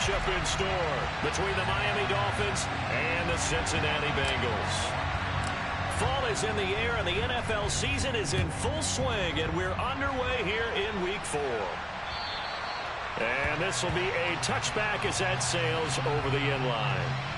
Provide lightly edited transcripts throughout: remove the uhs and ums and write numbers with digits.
matchup in store between the Miami Dolphins and the Cincinnati Bengals. Fall is in the air, and the NFL season is in full swing, and we're underway here in Week 4. And this will be a touchback as that sails over the end line.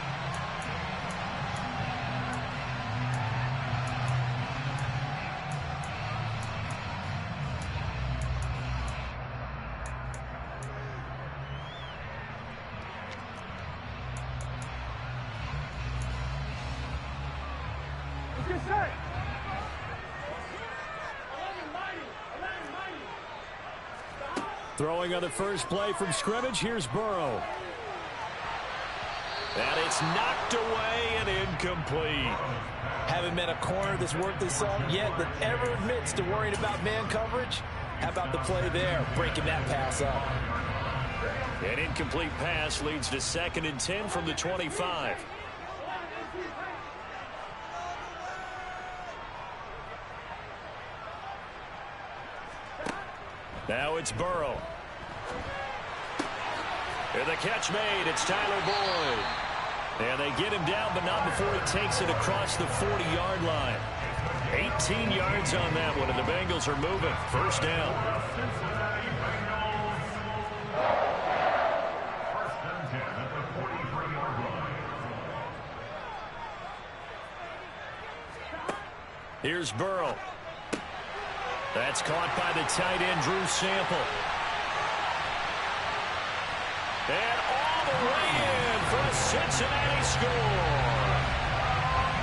Throwing on the first play from scrimmage, here's Burrow. And it's knocked away and incomplete. Haven't met a corner that's worth the salt yet that ever admits to worrying about man coverage. How about the play there, breaking that pass up? An incomplete pass leads to 2nd and 10 from the 25. Now it's Burrow. And the catch made. It's Tyler Boyd. And they get him down, but not before he takes it across the 40-yard line. 18 yards on that one, and the Bengals are moving. First down. Here's Burrow. That's caught by the tight end, Drew Sample. And all the way in for a Cincinnati score.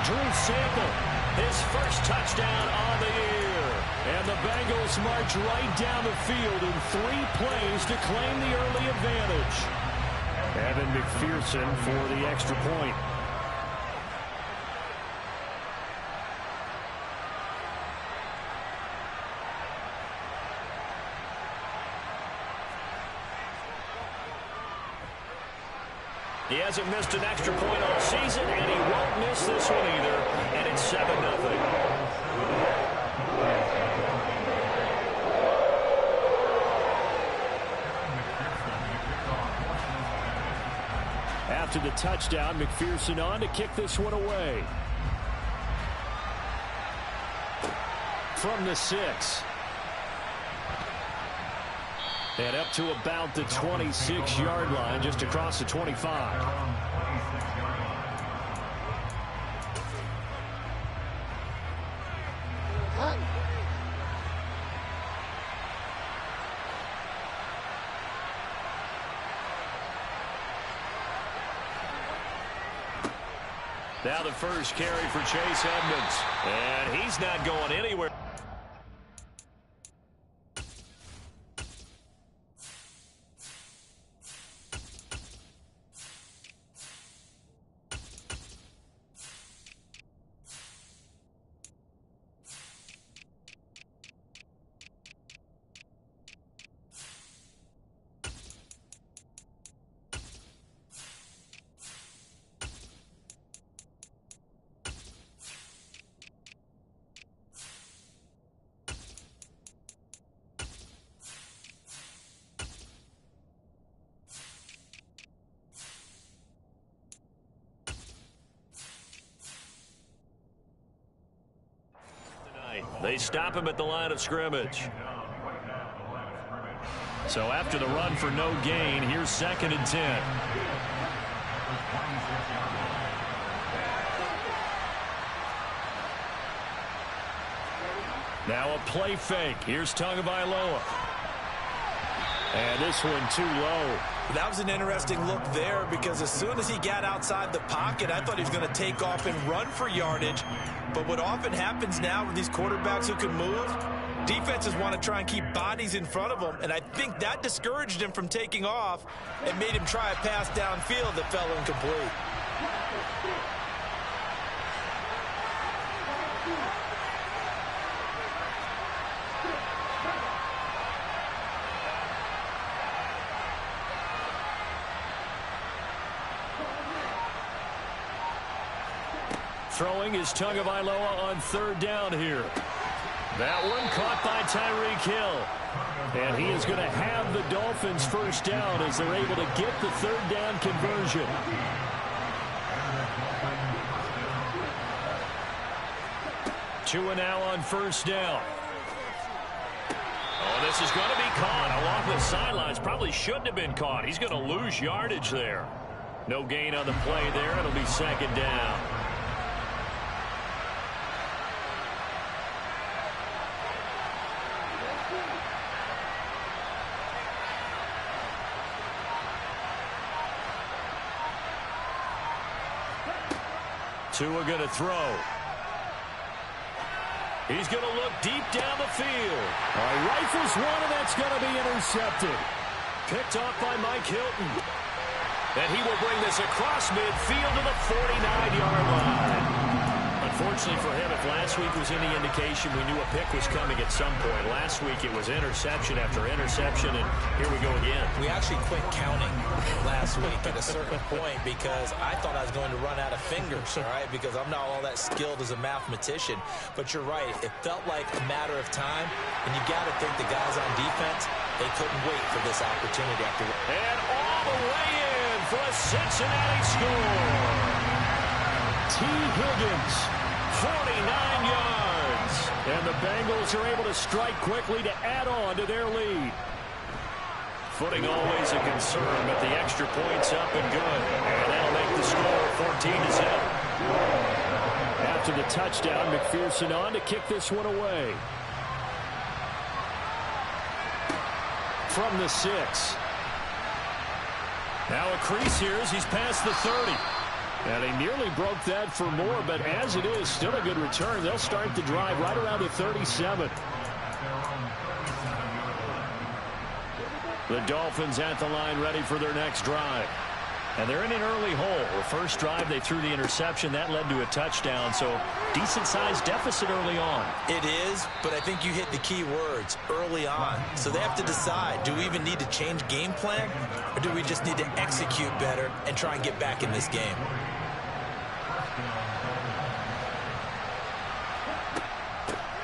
Drew Sample, his first touchdown on the year. And the Bengals march right down the field in 3 plays to claim the early advantage. Evan McPherson for the extra point. He hasn't missed an extra point all season, and he won't miss this one either. And it's 7-0. After the touchdown, McPherson on to kick this one away. From the 6. And up to about the 26-yard line, just across the 25. Now the first carry for Chase Edmonds. And he's not going anywhere. They stop him at the line of scrimmage. So after the run for no gain, here's 2nd and 10. Now a play fake. Here's Tagovailoa. And this one too low. That was an interesting look there because as soon as he got outside the pocket, I thought he was going to take off and run for yardage. But what often happens now with these quarterbacks who can move, defenses want to try and keep bodies in front of them. And I think that discouraged him from taking off and made him try a pass downfield that fell incomplete. Throwing is Tagovailoa on 3rd down here. That one caught by Tyreek Hill. And he is going to have the Dolphins first down as they're able to get the third down conversion. Tua now on first down. Oh, this is going to be caught along the sidelines. Probably shouldn't have been caught. He's going to lose yardage there. No gain on the play there. It'll be second down. Tua going to throw. He's going to look deep down the field. Rifles one, and that's going to be intercepted. Picked off by Mike Hilton. And he will bring this across midfield to the 49-yard line. Unfortunately for him, if last week was any indication, we knew a pick was coming at some point. Last week it was interception after interception, and here we go again. We actually quit counting last week at a certain point because I thought I was going to run out of fingers, all right, because I'm not all that skilled as a mathematician. But you're right. It felt like a matter of time, and you got to think the guys on defense, they couldn't wait for this opportunity after. And all the way in for a Cincinnati score. T. Higgins, 49 yards. And the Bengals are able to strike quickly to add on to their lead. Footing always a concern, but the extra point's up and good. And that'll make the score 14-7. After the touchdown, McPherson on to kick this one away. From the 6. Now a crease here as he's past the 30. And he nearly broke that for more, but as it is, still a good return. They'll start the drive right around the 37. The Dolphins at the line ready for their next drive. And they're in an early hole. The first drive, they threw the interception. That led to a touchdown, so decent-sized deficit early on. It is, but I think you hit the key words, early on. So they have to decide, do we even need to change game plan, or do we just need to execute better and try and get back in this game?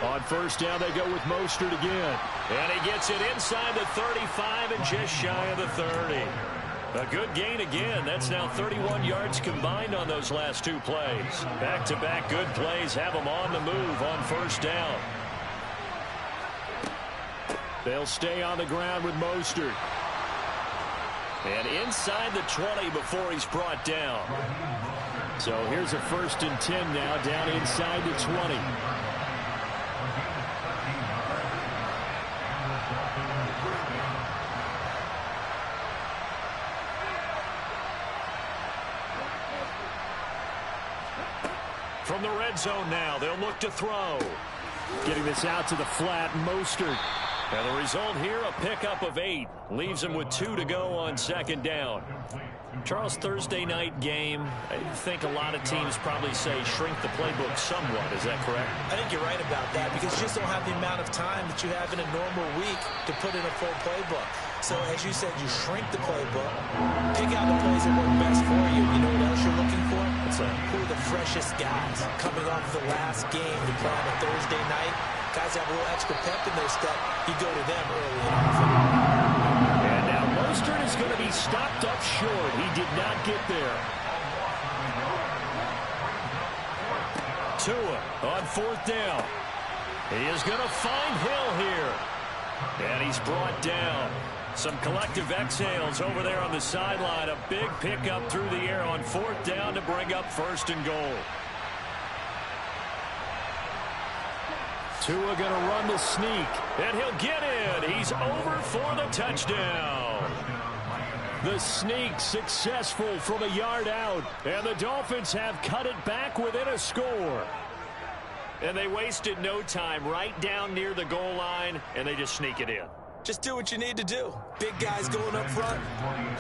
On first down, they go with Mostert again. And he gets it inside the 35 and just shy of the 30. A good gain again. That's now 31 yards combined on those last two plays. Back-to-back good plays have them on the move on first down. They'll stay on the ground with Mostert. And inside the 20 before he's brought down. So here's a 1st and 10 now, down inside the 20. From the red zone now, they'll look to throw. Getting this out to the flat, Mostert. And the result here, a pickup of 8. Leaves him with 2 to go on second down. Charles, Thursday night game, I think a lot of teams probably say shrink the playbook somewhat. Is that correct? I think you're right about that because you just don't have the amount of time that you have in a normal week to put in a full playbook. So, as you said, you shrink the playbook, pick out the plays that work best for you. You know what else you're looking for? Who are the freshest guys coming off the last game to play on a Thursday night? Guys have a little extra pep in their step. You go to them early and often. And now Mostert is going to be stopped up short. He did not get there. Tua on fourth down. He is going to find Hill here. And he's brought down. Some collective exhales over there on the sideline. A big pickup through the air on fourth down to bring up 1st and goal. Tua going to run the sneak, and he'll get in. He's over for the touchdown. The sneak successful from a yard out, and the Dolphins have cut it back within a score. And they wasted no time right down near the goal line, and they just sneak it in. Just do what you need to do. Big guys going up front.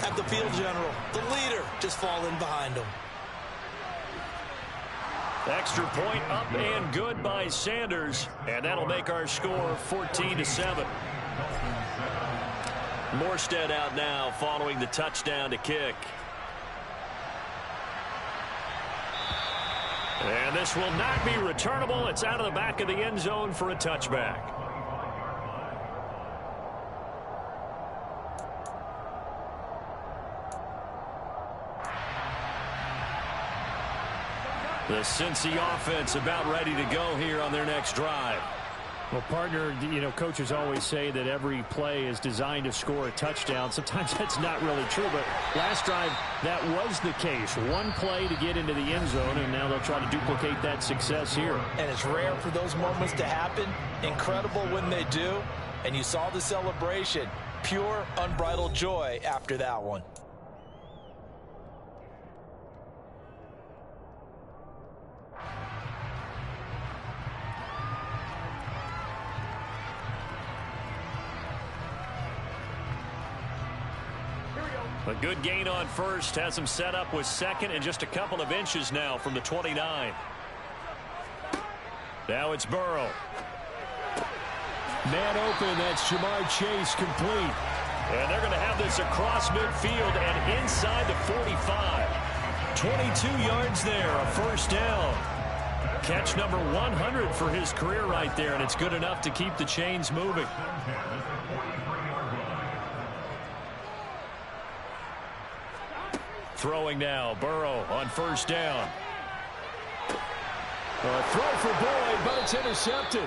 Have the field general, the leader, just fall in behind them. Extra point up and good by Sanders, and that'll make our score 14-7. Morstead out now following the touchdown to kick. And this will not be returnable. It's out of the back of the end zone for a touchback. The Cincy offense about ready to go here on their next drive. Well, partner, you know, coaches always say that every play is designed to score a touchdown. Sometimes that's not really true, but last drive, that was the case. One play to get into the end zone, and now they'll try to duplicate that success here. And it's rare for those moments to happen. Incredible when they do. And you saw the celebration. Pure, unbridled joy after that one. A good gain on first, has him set up with second and just a couple of inches now from the 29. Now it's Burrow. Man open, that's Jamar Chase, complete. And they're going to have this across midfield and inside the 45. 22 yards there, a first down. Catch number 100 for his career right there, and it's good enough to keep the chains moving. Throwing now, Burrow on first down. A throw for Boyd, but it's intercepted.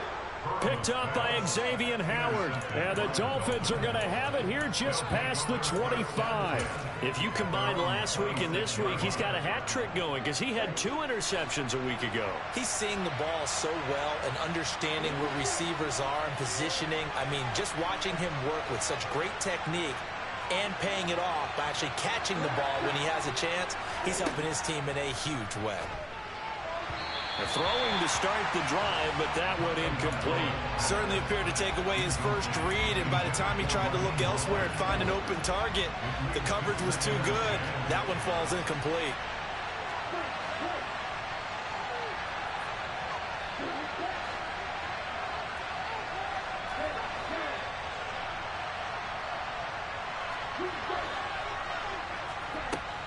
Picked up by Xavier Howard. And the Dolphins are going to have it here just past the 25. If you combine last week and this week, he's got a hat trick going because he had 2 interceptions a week ago. He's seeing the ball so well and understanding where receivers are and positioning. I mean, just watching him work with such great technique and paying it off by actually catching the ball when he has a chance, he's helping his team in a huge way. Throwing to start the drive, but that went incomplete. Certainly appeared to take away his first read, and by the time he tried to look elsewhere and find an open target, the coverage was too good. That one falls incomplete.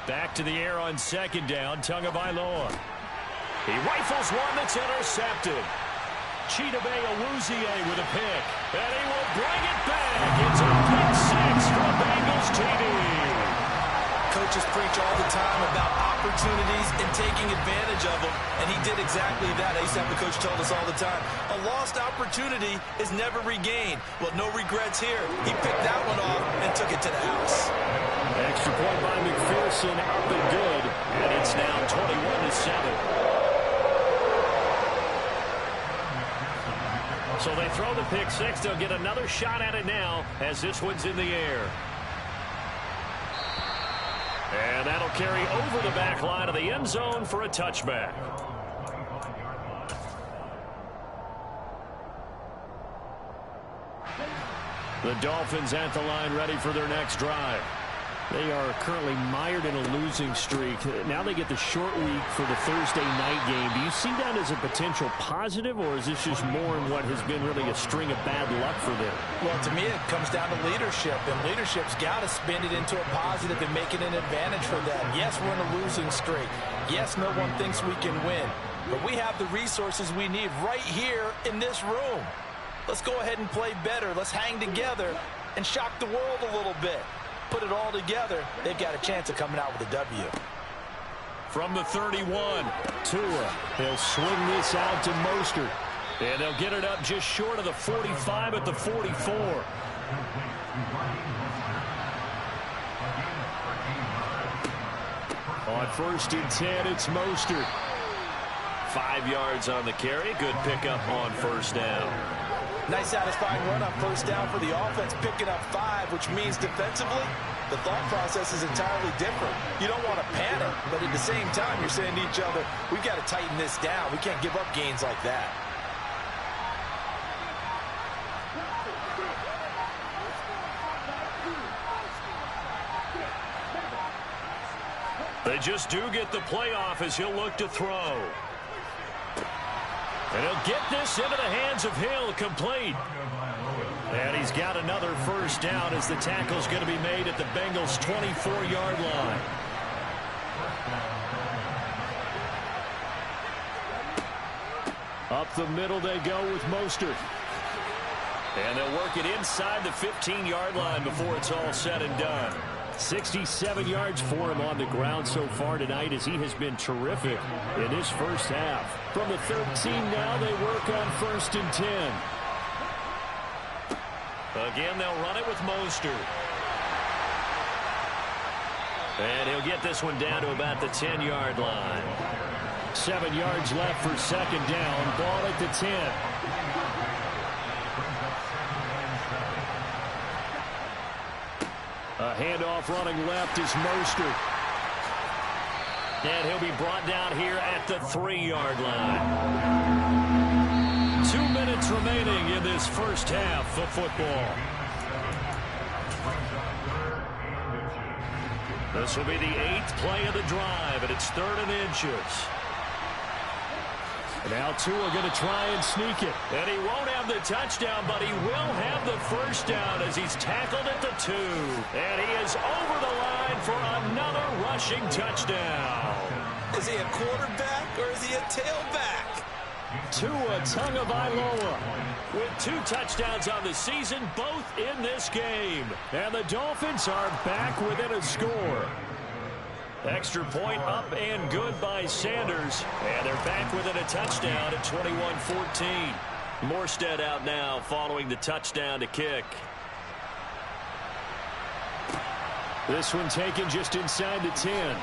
Back to the air on second down, Tagovailoa. He rifles one that's intercepted. Chidobe Awuzie with a pick. And he will bring it back. It's a pick 6 for Bengals TD. Coaches preach all the time about opportunities and taking advantage of them, and he did exactly that. I used to have a coach tell us all the time, a lost opportunity is never regained. Well, no regrets here. He picked that one off and took it to the house. Extra point by McPherson, up and good. And it's now 21-7. So they throw the pick 6. They'll get another shot at it now as this one's in the air. And that'll carry over the back line of the end zone for a touchback. The Dolphins at the line ready for their next drive. They are currently mired in a losing streak. Now they get the short week for the Thursday night game. Do you see that as a potential positive, or is this just more in what has been really a string of bad luck for them? Well, to me, it comes down to leadership, and leadership's got to spin it into a positive and make it an advantage for them. Yes, we're in a losing streak. Yes, no one thinks we can win, but we have the resources we need right here in this room. Let's go ahead and play better. Let's hang together and shock the world a little bit. Put it all together, they've got a chance of coming out with a W. From the 31, Tua. He'll swing this out to Mostert. And they'll get it up just short of the 45 at the 44. On 1st and 10, it's Mostert. 5 yards on the carry. Good pickup on first down. Nice satisfying run on first down for the offense, picking up 5, which means defensively, the thought process is entirely different. You don't want to panic, but at the same time, you're saying to each other, we've got to tighten this down. We can't give up gains like that. They just do get the playoff as he'll look to throw. And he'll get this into the hands of Hill, complete. And he's got another first down as the tackle's going to be made at the Bengals' 24-yard line. Up the middle they go with Mostert. And they'll work it inside the 15-yard line before it's all said and done. 67 yards for him on the ground so far tonight as he has been terrific in his first half. From the 13 now, they work on 1st and 10. Again, they'll run it with Mostert. And he'll get this one down to about the 10-yard line. 7 yards left for 2nd down. Ball at the 10. A handoff running left is Mostert. And he'll be brought down here at the 3-yard line. 2 minutes remaining in this first half of football. This will be the 8th play of the drive, and it's 3rd and inches. Now Tua going to try and sneak it. And he won't have the touchdown, but he will have the first down as he's tackled at the 2. And he is over the line for another rushing touchdown. Is he a quarterback or is he a tailback? Tua Tagovailoa with 2 touchdowns on the season, both in this game. And the Dolphins are back within a score. Extra point up and good by Sanders. And they're back within a touchdown at 21-14. Morstead out now following the touchdown to kick. This one taken just inside the 10.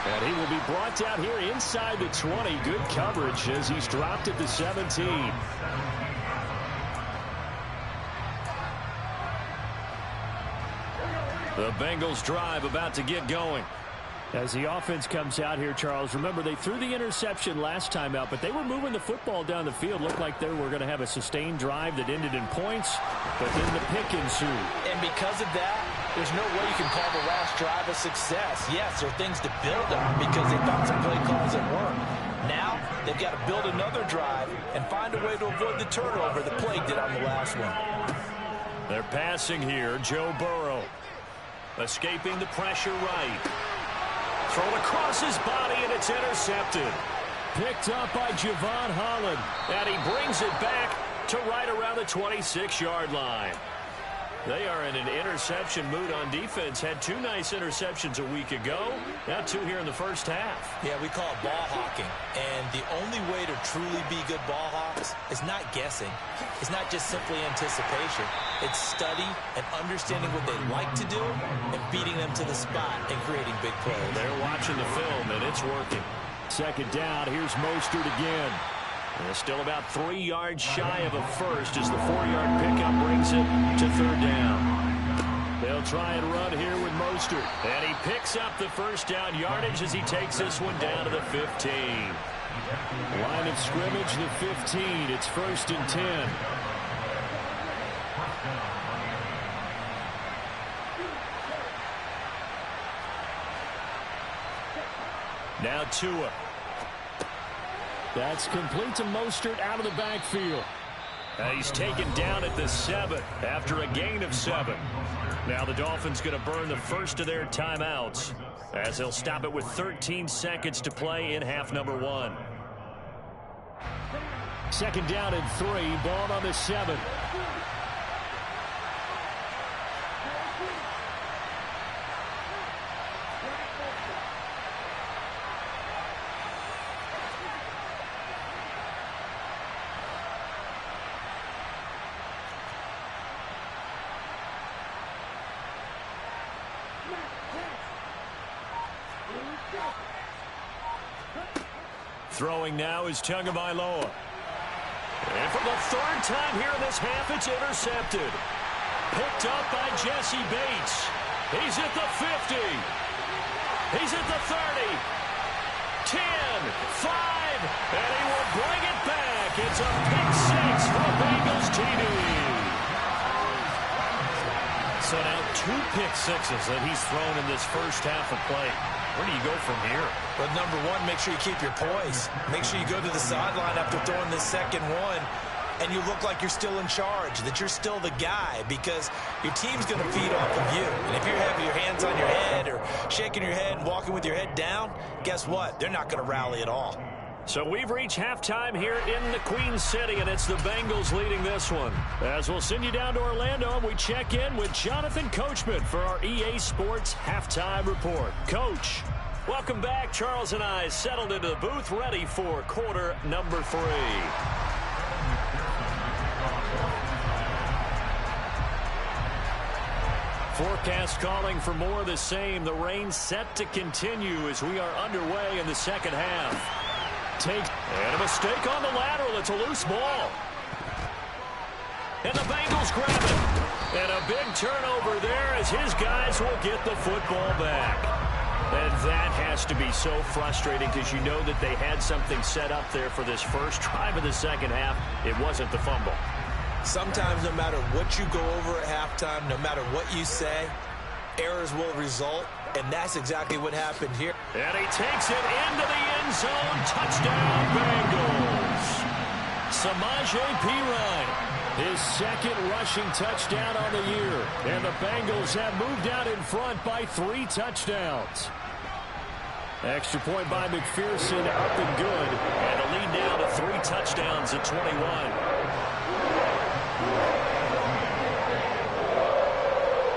And he will be brought down here inside the 20. Good coverage as he's dropped at the 17. The Bengals drive about to get going. As the offense comes out here, Charles, remember they threw the interception last time out, but they were moving the football down the field. Looked like they were going to have a sustained drive that ended in points, but then the pick ensued. And because of that, there's no way you can call the last drive a success. Yes, there are things to build on because they thought some play calls at work. Now, they've got to build another drive and find a way to avoid the turnover the play did on the last one. They're passing here. Joe Burrow escaping the pressure right. Thrown across his body, and it's intercepted. Picked up by Javon Holland. And he brings it back to right around the 26-yard line. They are in an interception mood on defense. Had 2 nice interceptions a week ago. Now 2 here in the first half. Yeah, we call it ball hawking. And the only way to truly be good ball hawks is not guessing. It's not just simply anticipation. It's study and understanding what they like to do and beating them to the spot and creating big plays. They're watching the film, and it's working. 2nd down. Here's Mostert again. And still about 3 yards shy of a first as the 4-yard pickup brings it to 3rd down. They'll try and run here with Mostert. And he picks up the first down yardage as he takes this one down to the 15. Line of scrimmage, the 15. It's 1st and 10. Now Tua. That's complete to Mostert out of the backfield. He's taken down at the 7 after a gain of 7. Now the Dolphins going to burn the first of their timeouts as they'll stop it with 13 seconds to play in half number 1. 2nd down and 3. Ball on the 7. Throwing now is Tagovailoa. And for the 3rd time here in this half, it's intercepted. Picked up by Jesse Bates. He's at the 50. He's at the 30. 10, 5, and he will bring it back. It's a pick 6 for Bengals TD. So now 2 pick sixes that he's thrown in this first half of play. Where do you go from here? But number 1, make sure you keep your poise. Make sure you go to the sideline after throwing this second one, and you look like you're still in charge, that you're still the guy, because your team's going to feed off of you. And if you're having your hands on your head or shaking your head and walking with your head down, guess what? They're not going to rally at all. So we've reached halftime here in the Queen City, and it's the Bengals leading this one. As we'll send you down to Orlando, and we check in with Jonathan Coachman for our EA Sports Halftime Report. Coach, welcome back. Charles and I settled into the booth, ready for quarter number 3. Forecast calling for more of the same. The rain set to continue as we are underway in the second half. And a mistake on the lateral. It's a loose ball. And the Bengals grab it. And a big turnover there as his guys will get the football back. And that has to be so frustrating because you know that they had something set up there for this first drive of the second half. It wasn't the fumble. Sometimes no matter what you go over at halftime, no matter what you say, errors will result, and that's exactly what happened here. And he takes it into the end zone. Touchdown, Bengals. Samaje Perine, his second rushing touchdown on the year. And the Bengals have moved out in front by 3 touchdowns. Extra point by McPherson, up and good. And the lead now to 3 touchdowns at 21.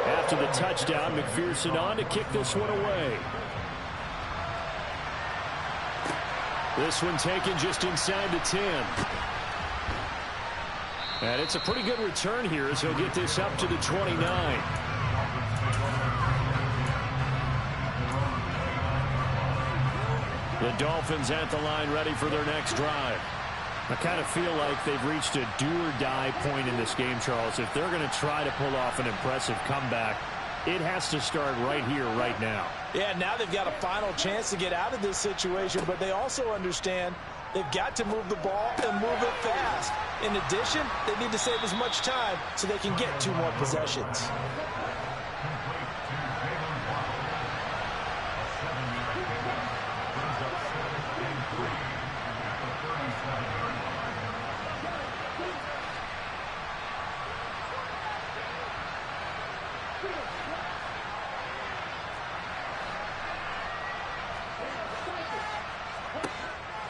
After the touchdown, McPherson on to kick this one away. This one taken just inside the 10. And it's a pretty good return here as he'll get this up to the 29. The Dolphins at the line ready for their next drive. I kind of feel like they've reached a do-or-die point in this game, Charles. If they're going to try to pull off an impressive comeback, it has to start right here, right now. Yeah, now they've got a final chance to get out of this situation, but they also understand they've got to move the ball and move it fast. In addition, they need to save as much time so they can get 2 more possessions.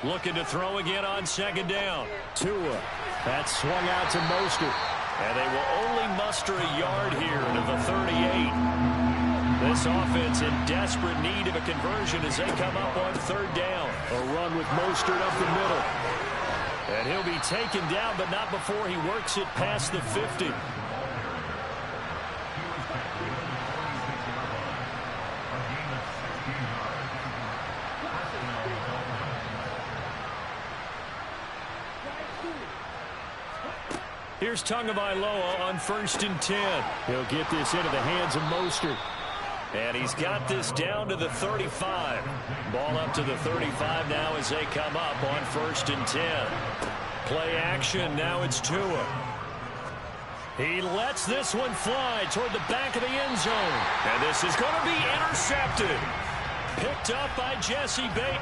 Looking to throw again on second down. Tua. That swung out to Mostert. And they will only muster a yard here to the 38. This offense in desperate need of a conversion as they come up on third down. A run with Mostert up the middle. And he'll be taken down, but not before he works it past the 50. Here's Tagovailoa on 1st and 10. He'll get this into the hands of Mostert. And he's got this down to the 35. Ball up to the 35 now as they come up on 1st and 10. Play action. Now it's Tua. He lets this one fly toward the back of the end zone. And this is going to be intercepted. Picked up by Jesse Bates.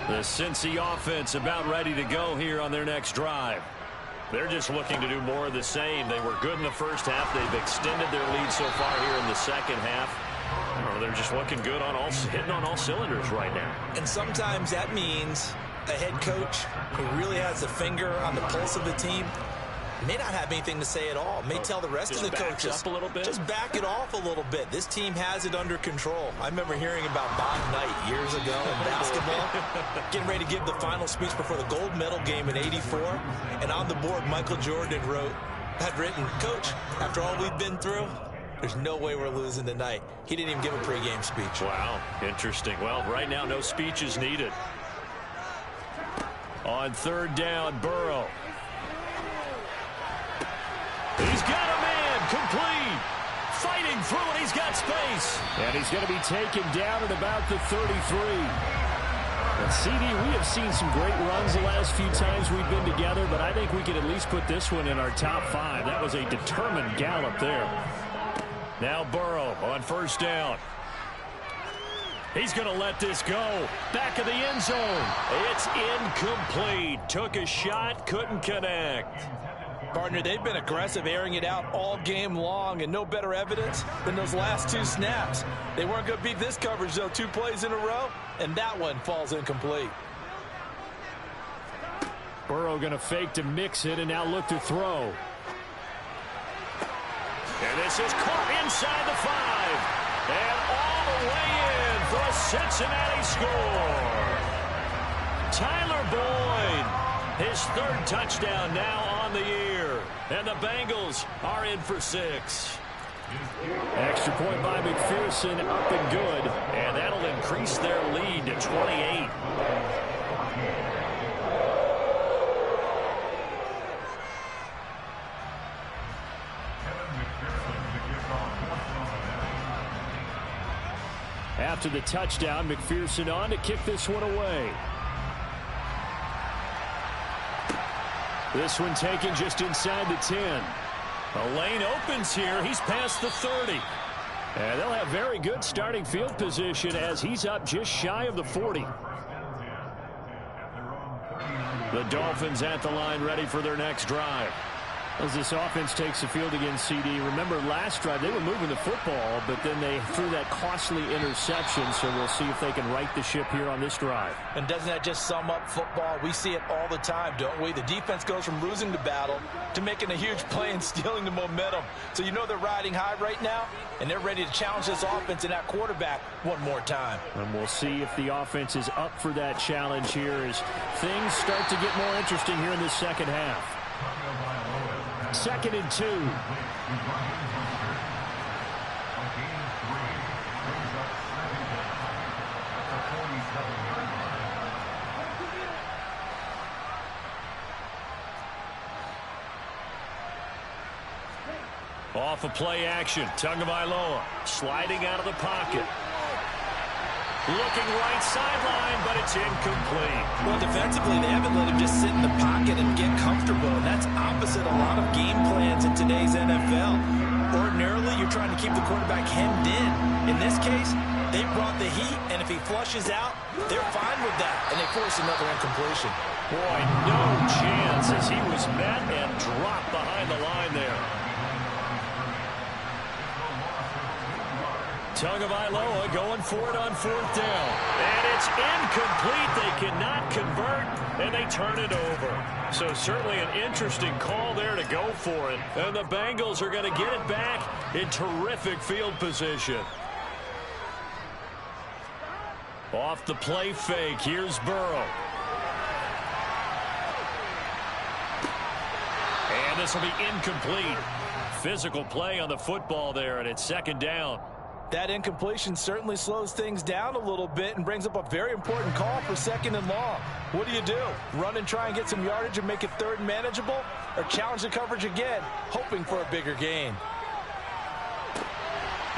The Cincy offense about ready to go here on their next drive. They're just looking to do more of the same. They were good in the first half. They've extended their lead so far here in the second half. I don't know, they're just looking good on hitting on all cylinders right now. And sometimes that means a head coach who really has a finger on the pulse of the team may not have anything to say at all. May tell the rest of the coaches, up a little bit. Just back it off a little bit. This team has it under control. I remember hearing about Bob Knight years ago in basketball, getting ready to give the final speech before the gold medal game in '84. And on the board, Michael Jordan had written, "Coach, after all we've been through, there's no way we're losing tonight." He didn't even give a pregame speech. Wow, interesting. Well, right now, no speech is needed. On third down, Burrow. He's got a man, complete. Fighting through it, he's got space. And he's going to be taken down at about the 33. And CD, we have seen some great runs the last few times we've been together, but I think we could at least put this one in our top 5. That was a determined gallop there. Now Burrow on first down. He's going to let this go. Back of the end zone. It's incomplete. Took a shot, couldn't connect. Partner, they've been aggressive, airing it out all game long, and no better evidence than those last 2 snaps. They weren't going to beat this coverage, though, 2 plays in a row, and that one falls incomplete. Burrow going to fake to mix it and now look to throw. And this is caught inside the 5. And all the way in for a Cincinnati score. Tyler Boyd, his 3rd touchdown now on the year. And the Bengals are in for 6. Extra point by McPherson, up and good. And that'll increase their lead to 28. After the touchdown, McPherson on to kick this one away. This one taken just inside the 10. A lane opens here. He's past the 30. And they'll have very good starting field position as he's up just shy of the 40. The Dolphins at the line ready for their next drive. As this offense takes the field against CD, remember last drive they were moving the football, but then they threw that costly interception, so we'll see if they can right the ship here on this drive. And doesn't that just sum up football? We see it all the time, don't we? The defense goes from losing the battle to making a huge play and stealing the momentum. So you know they're riding high right now, and they're ready to challenge this offense and that quarterback one more time. And we'll see if the offense is up for that challenge here as things start to get more interesting here in this second half. 2nd and 2. Off of play action. Tagovailoa sliding out of the pocket. Looking right sideline, but it's incomplete. Well, defensively, they haven't let him just sit in the pocket and get comfortable, and that's opposite a lot of game plans in today's NFL. Ordinarily, you're trying to keep the quarterback hemmed in. In this case, they brought the heat, and if he flushes out, they're fine with that, and they force another incompletion. Boy, no chance as he was met and dropped behind the line there. Tagovailoa going for it on 4th down. And it's incomplete. They cannot convert, and they turn it over. So certainly an interesting call there to go for it. And the Bengals are going to get it back in terrific field position. Off the play fake, here's Burrow. And this will be incomplete. Physical play on the football there, and it's 2nd down. That incompletion certainly slows things down a little bit and brings up a very important call for 2nd and long. What do? Run and try and get some yardage and make it 3rd and manageable? Or challenge the coverage again, hoping for a bigger gain?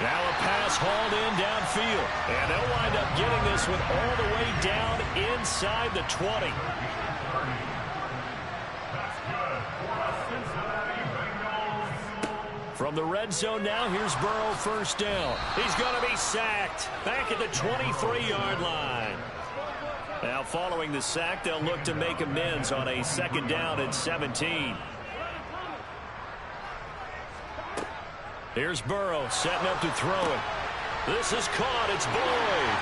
Now a pass hauled in downfield. And they'll wind up getting this one all the way down inside the 20. From the red zone now, here's Burrow 1st down. He's going to be sacked back at the 23-yard line. Now following the sack, they'll look to make amends on a 2nd down and 17. Here's Burrow setting up to throw it. This is caught. It's Boyd.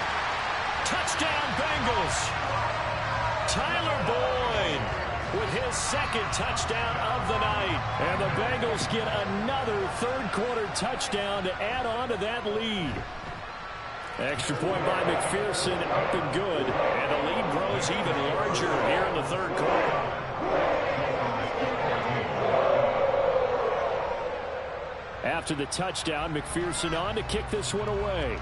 Touchdown Bengals. Tyler Boyd with his 2nd touchdown of the night. And the Bengals get another 3rd quarter touchdown to add on to that lead. Extra point by McPherson, up and good. And the lead grows even larger here in the 3rd quarter. After the touchdown, McPherson on to kick this one away.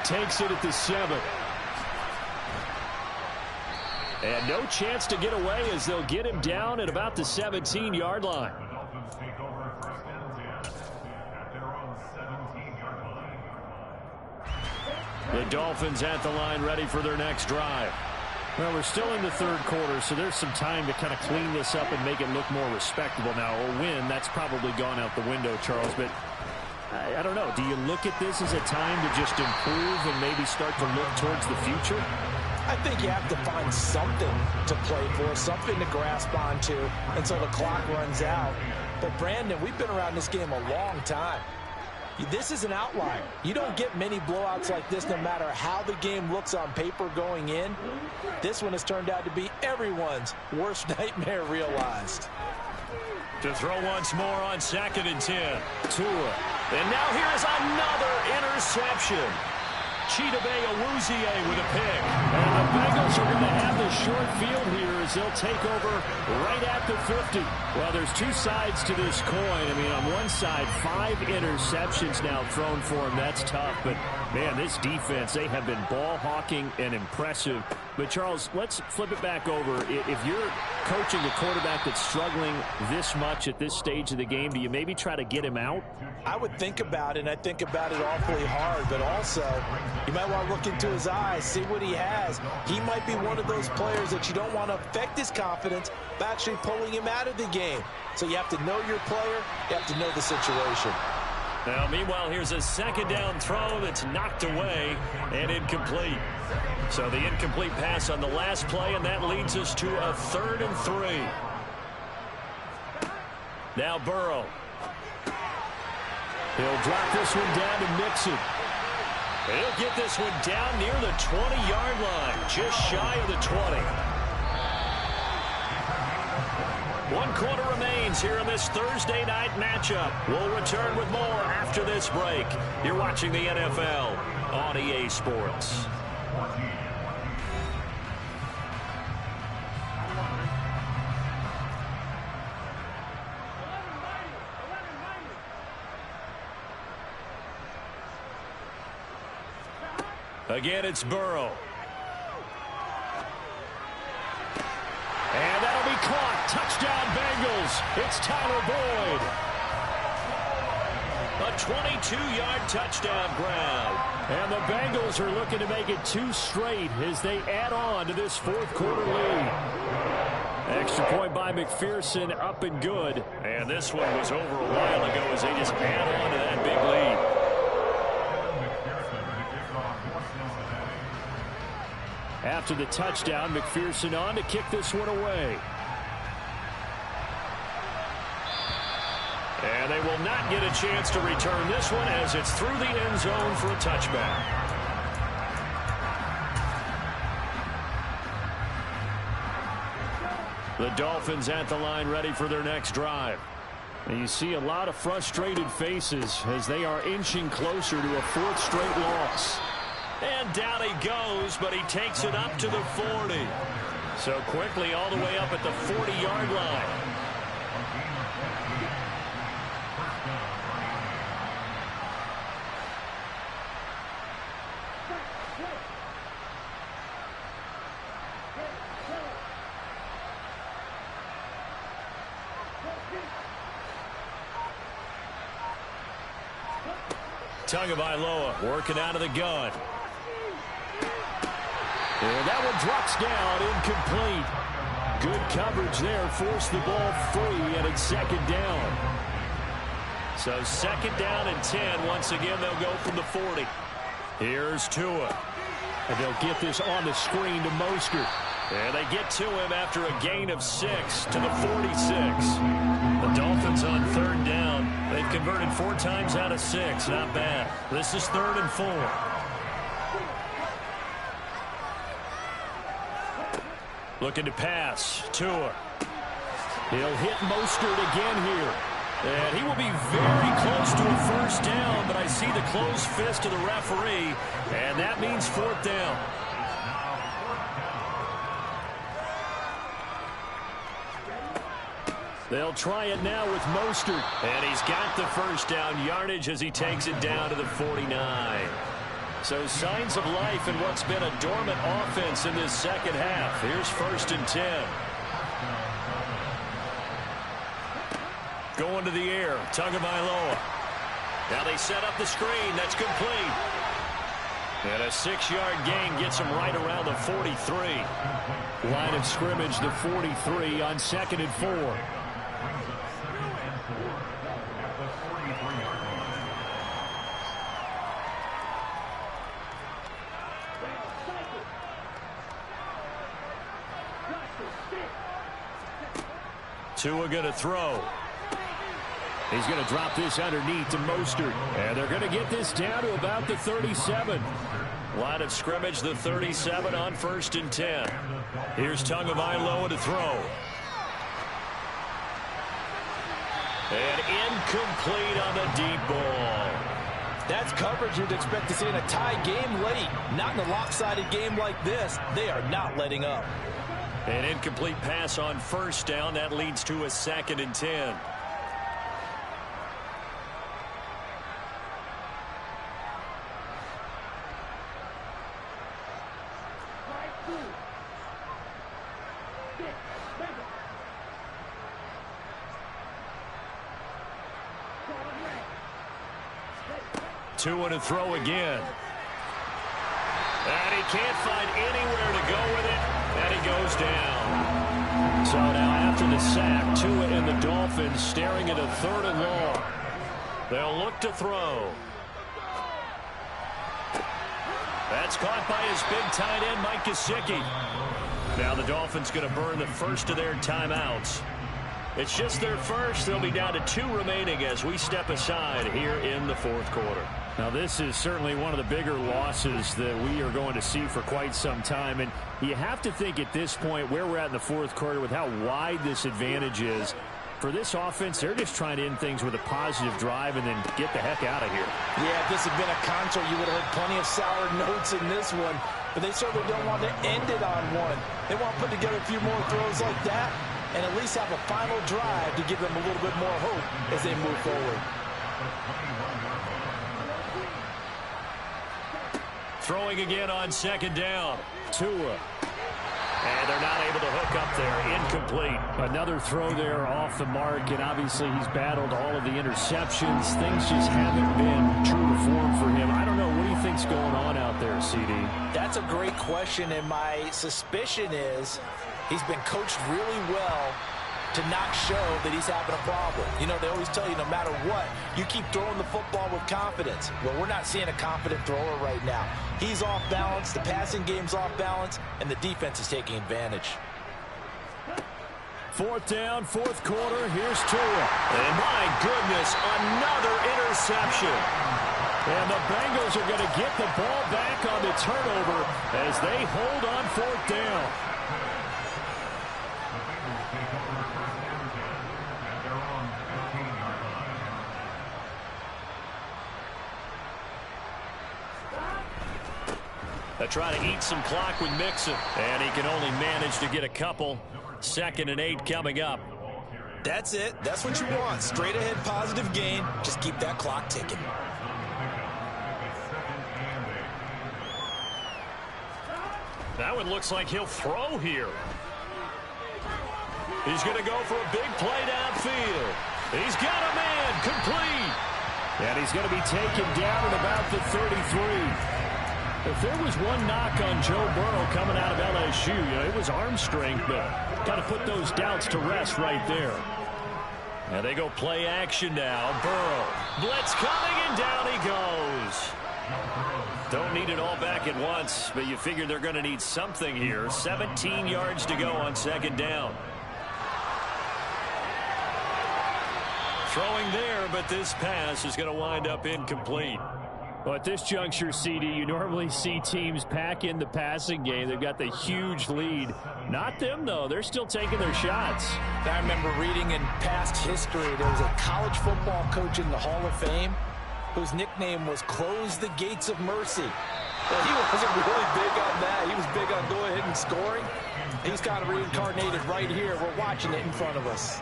Takes it at the 7. And no chance to get away as they'll get him down at about the 17-yard line. The Dolphins at the line ready for their next drive. Well, we're still in the 3rd quarter, so there's some time to kind of clean this up and make it look more respectable. Now, a win, that's probably gone out the window, Charles, but I don't know. Do you look at this as a time to just improve and maybe start to look towards the future? I think you have to find something to play for, something to grasp onto until the clock runs out. But, Brandon, we've been around this game a long time. This is an outlier. You don't get many blowouts like this no matter how the game looks on paper going in. This one has turned out to be everyone's worst nightmare realized. To throw once more on 2nd and 10. Tua. And now here's another interception. Chidobe Awuzie with a pick. And the Bengals are going to have the short field here as they'll take over right at the 50. Well, there's two sides to this coin. I mean, on one side, 5 interceptions now thrown for him. That's tough. But, man, this defense, they have been ball hawking and impressive. But, Charles, let's flip it back over. If you're coaching a quarterback that's struggling this much at this stage of the game, do you maybe try to get him out? I would think about it, and I think about it awfully hard, but also you might want to look into his eyes, see what he has. He might be one of those players that you don't want to affect his confidence by actually pulling him out of the game. So you have to know your player, you have to know the situation. Now, meanwhile, here's a 2nd down throw that's knocked away and incomplete. So the incomplete pass on the last play, and that leads us to a 3rd and 3. Now Burrow. He'll drop this one down to Mixon. He'll get this one down near the 20-yard line, just shy of the 20. 1 quarter remains here in this Thursday night matchup. We'll return with more after this break. You're watching the NFL on EA Sports. Again, it's Burrow. And that'll be caught. Touchdown, Bengals. It's Tyler Boyd. A 22-yard touchdown grab. And the Bengals are looking to make it 2 straight as they add on to this 4th quarter lead. Extra point by McPherson, up and good. And this one was over a while ago as they just add on to that big lead. After the touchdown, McPherson on to kick this one away. And they will not get a chance to return this one as it's through the end zone for a touchback. The Dolphins at the line ready for their next drive. And you see a lot of frustrated faces as they are inching closer to a 4th straight loss. And down he goes, but he takes it up to the 40. So quickly all the way up at the 40-yard line. Tagovailoa working out of the gun. And that one drops down, incomplete. Good coverage there, forced the ball free, and it's 2nd down. So 2nd down and 10. Once again, they'll go from the 40. Here's Tua. And they'll get this on the screen to Mostert. And they get to him after a gain of 6 to the 46. The Dolphins on 3rd down. They've converted 4 times out of 6. Not bad. This is 3rd and 4. Looking to pass. Tua. He'll hit Mostert again here. And he will be very close to a 1st down, but I see the closed fist of the referee, and that means 4th down. They'll try it now with Mostert. And he's got the 1st down yardage as he takes it down to the 49. So signs of life in what's been a dormant offense in this 2nd half. Here's 1st and 10. Going to the air, Tagovailoa. Now they set up the screen. That's complete. And a 6-yard gain gets him right around the 43. Line of scrimmage, the 43 on 2nd and 4. Tua going to throw. He's going to drop this underneath to Mostert. And they're going to get this down to about the 37. Line of scrimmage, the 37 on 1st and 10. Here's Tagovailoa to throw. And incomplete on the deep ball. That's coverage you'd expect to see in a tie game late. Not in a lopsided game like this. They are not letting up. An incomplete pass on 1st down. That leads to a 2nd and 10. Tua to throw again. And he can't find anywhere to go with it. And he goes down. So now after the sack, Tua and the Dolphins staring at a 3rd and long. They'll look to throw. That's caught by his big tight end, Mike Gesicki. Now the Dolphins going to burn the first of their timeouts. It's just their first. They'll be down to 2 remaining as we step aside here in the 4th quarter. Now this is certainly one of the bigger losses that we are going to see for quite some time. And you have to think at this point where we're at in the 4th quarter with how wide this advantage is. For this offense, they're just trying to end things with a positive drive and then get the heck out of here. Yeah, if this had been a concert, you would have heard plenty of sour notes in this one. But they certainly don't want to end it on one. They want to put together a few more throws like that and at least have a final drive to give them a little bit more hope as they move forward. Throwing again on 2nd down. Tua. And they're not able to hook up there. Incomplete. Another throw there off the mark, and obviously he's battled all of the interceptions. Things just haven't been true to form for him. I don't know. What do you think's going on out there, CD? That's a great question, and my suspicion is he's been coached really well to not show that he's having a problem. You know, they always tell you no matter what, you keep throwing the football with confidence. Well, we're not seeing a confident thrower right now. He's off balance, the passing game's off balance, and the defense is taking advantage. 4th down, 4th quarter. Here's Tua. And my goodness, another interception. And the Bengals are going to get the ball back on the turnover as they hold on 4th down. They try to eat some clock with Mixon, and he can only manage to get a couple. 2nd and 8 coming up. That's it. That's what you want. Straight ahead positive gain. Just keep that clock ticking. That one looks like he'll throw here. He's going to go for a big play downfield. He's got a man complete. And he's going to be taken down at about the 33. If there was one knock on Joe Burrow coming out of LSU, you know, it was arm strength, but kind of put those doubts to rest right there. And they go play action now. Burrow. Blitz coming, and down he goes. Don't need it all back at once, but you figure they're going to need something here. 17 yards to go on 2nd down. Throwing there, but this pass is going to wind up incomplete. Well, at this juncture, CD, you normally see teams pack in the passing game. They've got the huge lead. Not them, though. They're still taking their shots. I remember reading in past history, there was a college football coach in the Hall of Fame whose nickname was Close the Gates of Mercy. Well, he wasn't really big on that. He was big on go ahead and scoring. He's kind of reincarnated right here. We're watching it in front of us.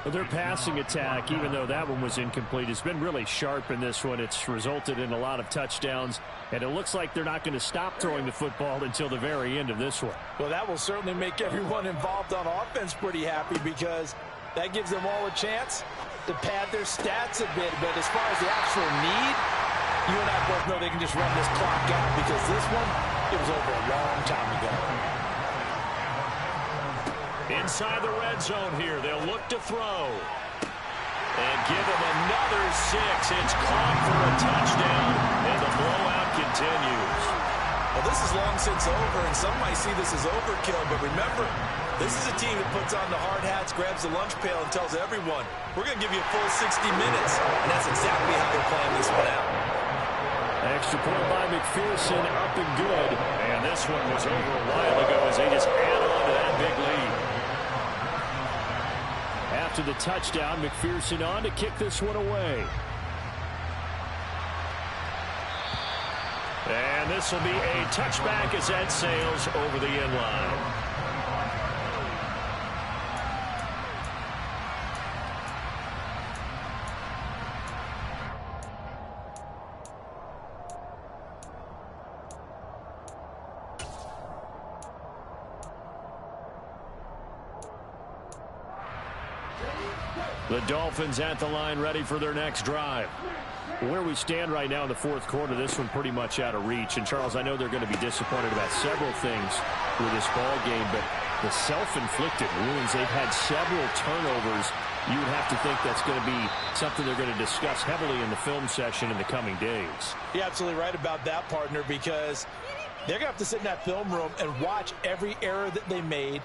Well, their passing attack, even though that one was incomplete, has been really sharp in this one. It's resulted in a lot of touchdowns, and it looks like they're not going to stop throwing the football until the very end of this one. Well, that will certainly make everyone involved on offense pretty happy because that gives them all a chance to pad their stats a bit. But as far as the actual need, you and I both know they can just run this clock out because this one, it was over a long time ago. Inside the red zone here. They'll look to throw. And give him another 6. It's caught for a touchdown, and the blowout continues. Well, this is long since over, and some might see this as overkill, but remember, This is a team that puts on the hard hats, grabs the lunch pail, and tells everyone, we're going to give you a full 60 minutes. And that's exactly how they're playing this one out. Extra point by McPherson, up and good. And this one was over a while ago as they just add on to that big lead. After the touchdown, McPherson on to kick this one away. And this will be a touchback as that sails over the end line. The Dolphins at the line ready for their next drive. Where we stand right now in the fourth quarter, this one pretty much out of reach. And, Charles, I know they're going to be disappointed about several things with this ball game, but the self-inflicted wounds, they've had several turnovers. You would have to think that's going to be something they're going to discuss heavily in the film session in the coming days. You're absolutely right about that, partner, because they're going to have to sit in that film room and watch every error that they made,